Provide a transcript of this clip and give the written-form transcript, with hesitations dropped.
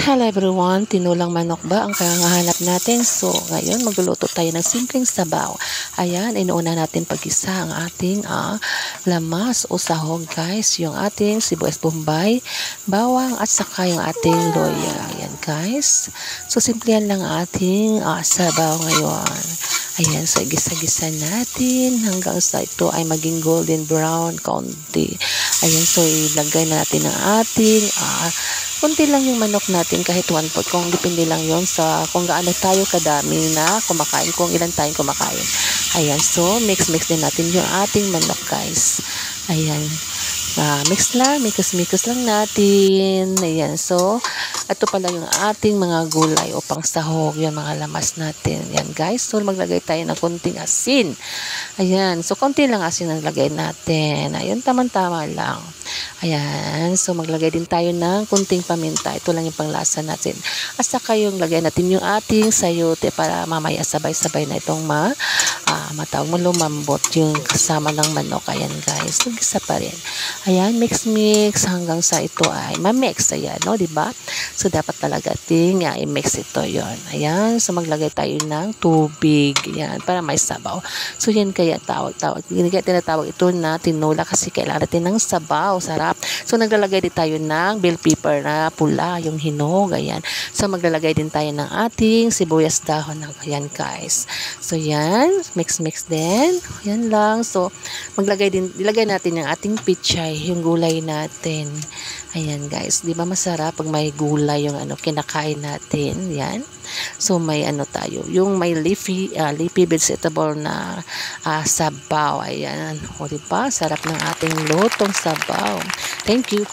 Hello everyone, tinulang manok ba ang kahanap natin? So, ngayon magluluto tayo ng simpleng sabaw. Ayan, inuuna natin pag-isa ang ating lamas o sahog guys. Yung ating sibuyas bombay, bawang at saka yung ating loya. Ayan guys. So, simplihan lang ating sabaw ngayon. Ayan, so igisa-gisa natin hanggang sa ito ay maging golden brown kaunti. Ayan, so ilagay na natin ang ating kunti lang yung manok natin, kahit 1 pot, kung depende lang yon sa kung gaano tayo kadami na kumakain, kung ilan tayong kumakain. Ayan, so mix din natin yung ating manok guys. Ayan, mix lang, mikos lang natin. Ayan, so ito pala yung ating mga gulay o pang sahog, yung mga lamas natin. Ayan guys, so maglagay tayo ng kunting asin. Ayan, so konti lang asin ang lagay natin. Ayan, tamang-tama lang. Ayan, so maglagay din tayo ng kunting paminta. Ito lang yung panglasa natin. At saka yung lagay natin yung ating sayote para mamaya sabay-sabay na itong matawag mo lumambot yung kasama ng manok. Ayan guys, so gisa pa rin. Ayan, mix hanggang sa ito ay ma-mix. Ayan, no, diba? So dapat talaga ating i-mix ito yon. Ayan, so maglagay tayo ng tubig. Ayan, para may sabaw. So yan kaya tawag-tawag. Kaya tinatawag ito na tinula kasi kailangan natin ng sabaw. Sarap. So naglalagay din tayo ng bell pepper na pula, yung hinog. Ayan. So maglalagay din tayo ng ating sibuyas dahon. Ayan guys. So yan, mix din. Yan lang. So ilagay natin yung ating pichay, yung gulay natin. Ayan guys, 'di ba masarap pag may gulay yung kinakain natin. Yan. So may tayo, yung may leafy vegetable na sabaw. Ayan. O 'di ba? Sarap ng ating lutong sabaw. Thank you.